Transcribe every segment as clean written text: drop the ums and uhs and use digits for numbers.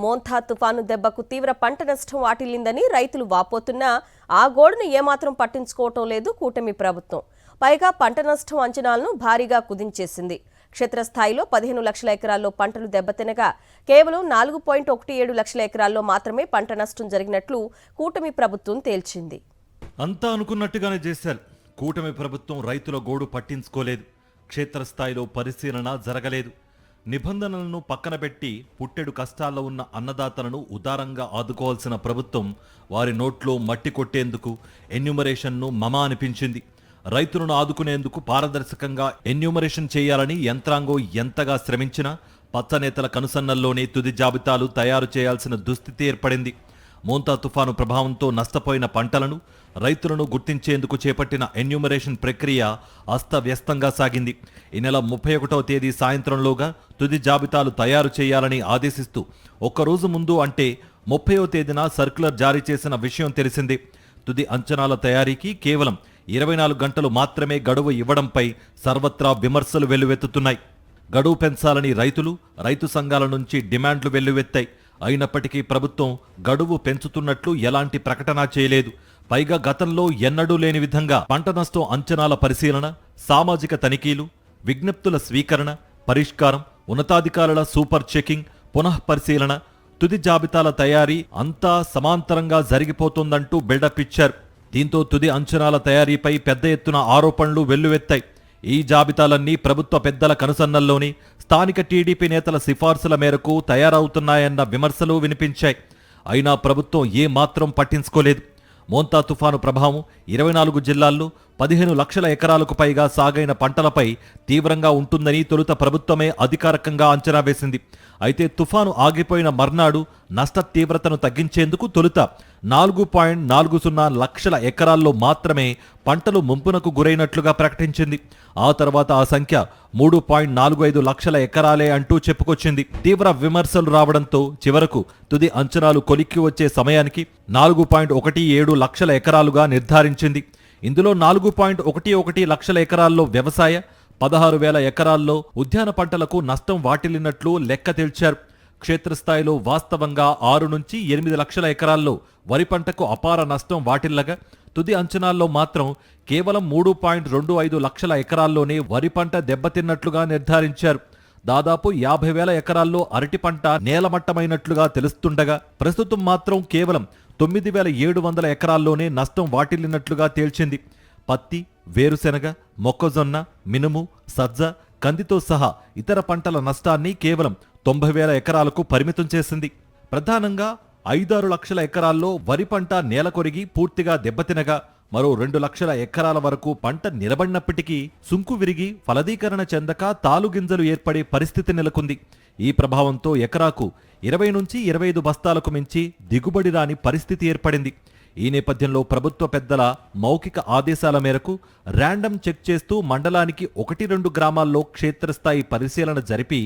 మోంతా తుఫాను దెబ్బకు తీవ్ర పంట నష్టం వాటిల్లిందని రైతులు వాపోతున్నా ఆ గోడును ఏమాత్రం పట్టించుకోవటం లేదు కూటమి ప్రభుత్వం. పైగా పంట నష్టం అంచనాలను భారీగా కుదించేసింది. క్షేత్రస్థాయిలో 15 లక్షల ఎకరాల్లో పంటలు దెబ్బతినగా కేవలం 4.17 లక్షల ఎకరాల్లో మాత్రమే పంట నష్టం జరిగినట్లు కూటమి ప్రభుత్వం తేల్చింది. అంతా అనుకున్నట్టుగానే చేశారు. కూటమి ప్రభుత్వం రైతుల గోడు పట్టించుకోలేదు. క్షేత్రస్థాయిలో పరిశీలన జరగలేదు. నిబంధనలను పక్కన పెట్టి పుట్టెడు కష్టాల్లో ఉన్న అన్నదాతలను ఉదారంగా ఆదుకోవాల్సిన ప్రభుత్వం వారి నోట్లో మట్టి కొట్టేందుకు ఎన్యూమరేషన్ను మమ అనిపించింది. రైతులను ఆదుకునేందుకు పారదర్శకంగా ఎన్యూమరేషన్ చేయాలని యంత్రాంగం ఎంతగా శ్రమించినా పచ్చనేతల కనుసన్నల్లోనే తుది జాబితాలు తయారు చేయాల్సిన దుస్థితి ఏర్పడింది. మోంతా తుఫాను ప్రభావంతో నష్టపోయిన పంటలను, రైతులను గుర్తించేందుకు చేపట్టిన ఎన్యూమరేషన్ ప్రక్రియ అస్తవ్యస్తంగా సాగింది. ఈ నెల 31వ తేదీ సాయంత్రంలోగా తుది జాబితాలు తయారు చేయాలని ఆదేశిస్తూ ఒక్కరోజు ముందు అంటే 30వ తేదీన సర్క్యులర్ జారీ చేసిన విషయం తెలిసింది. తుది అంచనాల తయారీకి కేవలం 24 గంటలు మాత్రమే గడువు ఇవ్వడంపై సర్వత్రా విమర్శలు వెల్లువెత్తుతున్నాయి. గడువు పెంచాలని రైతు సంఘాల నుంచి డిమాండ్లు వెల్లువెత్తాయి. అయినప్పటికీ ప్రభుత్వం గడువు పెంచుతున్నట్లు ఎలాంటి ప్రకటన చేయలేదు. పైగా గతంలో ఎన్నడూ లేని విధంగా పంట నష్టం అంచనాల పరిశీలన, సామాజిక తనిఖీలు, విజ్ఞప్తుల స్వీకరణ, పరిష్కారం, ఉన్నతాధికారుల సూపర్ చెకింగ్, పునఃపరిశీలన, తుది జాబితాల తయారీ అంతా సమాంతరంగా జరిగిపోతుందంటూ బిల్డప్ ఇచ్చారు. దీంతో తుది అంచనాల తయారీపై పెద్ద ఎత్తున ఆరోపణలు వెల్లువెత్తాయి. ఈ జాబితాలన్నీ ప్రభుత్వ పెద్దల కనుసన్నల్లోని స్థానిక టీడీపీ నేతల సిఫార్సుల మేరకు తయారవుతున్నాయన్న విమర్శలు వినిపించాయి. అయినా ప్రభుత్వం ఏమాత్రం పట్టించుకోలేదు. మోంతా తుఫాను ప్రభావం 24 జిల్లాల్లో 15 లక్షల ఎకరాలకు పైగా సాగైన పంటలపై తీవ్రంగా ఉంటుందని తొలుత ప్రభుత్వమే అధికారికంగా అంచనా వేసింది. అయితే తుఫాను ఆగిపోయిన మర్నాడు నష్ట తీవ్రతను తగ్గించేందుకు తొలుత 4.40 లక్షల ఎకరాల్లో మాత్రమే పంటలు ముంపునకు గురైనట్లుగా ప్రకటించింది. ఆ తర్వాత ఆ సంఖ్య 3.45 లక్షల ఎకరాలే అంటూ చెప్పుకొచ్చింది. తీవ్ర విమర్శలు రావడంతో చివరకు తుది అంచనాలు కొలిక్కి వచ్చే సమయానికి 4.17 లక్షల ఎకరాలుగా నిర్ధారించింది. ఇందులో 4.11 లక్షల ఎకరాల్లో వ్యవసాయ, 16,000 ఎకరాల్లో ఉద్యాన పంటలకు నష్టం వాటిల్లినట్లు లెక్క తేల్చారు. క్షేత్రస్థాయిలో వాస్తవంగా 6 నుంచి 8 లక్షల ఎకరాల్లో వరి పంటకు అపార నష్టం వాటిల్లగా తుది అంచనాల్లో మాత్రం కేవలం 3.25 లక్షల ఎకరాల్లోనే వరి పంట దెబ్బతిన్నట్లుగా నిర్ధారించారు. దాదాపు 50,000 ఎకరాల్లో అరటి పంట నేలమట్టమైనట్లుగా తెలుస్తుండగా ప్రస్తుతం మాత్రం కేవలం 9,700 ఎకరాల్లోనే నష్టం వాటిల్లినట్లుగా తేల్చింది. పత్తి, వేరుశెనగ, మొక్కజొన్న, మినుము, సజ్జ, కందితో సహా ఇతర పంటల నష్టాన్ని కేవలం 90,000 ఎకరాలకు పరిమితం చేసింది. ప్రధానంగా 5-6 లక్షల ఎకరాల్లో వరి పంట నేల కొరిగి పూర్తిగా దెబ్బతినగా మరో 2 లక్షల ఎకరాల వరకు పంట నిలబడినప్పటికీ సుంకు విరిగి ఫలదీకరణ చెందక తాలుగింజలు ఏర్పడే పరిస్థితి నెలకొంది. ఈ ప్రభావంతో ఎకరాకు 20 నుంచి 25 బస్తాలకు మించి దిగుబడి రాని పరిస్థితి ఏర్పడింది. ఈ నేపథ్యంలో ప్రభుత్వ పెద్దల మౌఖిక ఆదేశాల మేరకు ర్యాండమ్ చెక్ చేస్తూ మండలానికి 1-2 గ్రామాల్లో క్షేత్రస్థాయి పరిశీలన జరిపి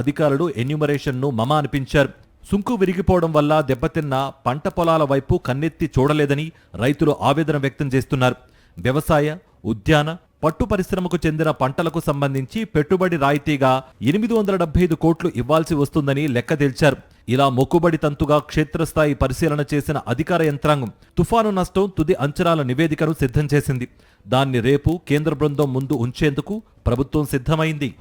అధికారులు ఎన్యూమరేషన్ను మమ అనిపించారు. సుంకు విరిగిపోవడం వల్ల దెబ్బతిన్న పంట పొలాల వైపు కన్నెత్తి చూడలేదని రైతులు ఆవేదన వ్యక్తం చేస్తున్నారు. వ్యవసాయ, ఉద్యాన, పట్టు పరిశ్రమకు చెందిన పంటలకు సంబంధించి పెట్టుబడి రాయితీగా 875 కోట్లు ఇవ్వాల్సి వస్తుందని లెక్క తేల్చారు. ఇలా మొక్కుబడి తంతుగా క్షేత్రస్థాయి పరిశీలన చేసిన అధికార యంత్రాంగం తుఫాను నష్టం తుది అంచనాల నివేదికను సిద్ధం చేసింది. దాన్ని రేపు కేంద్ర బృందం ముందు ఉంచేందుకు ప్రభుత్వం సిద్ధమైంది.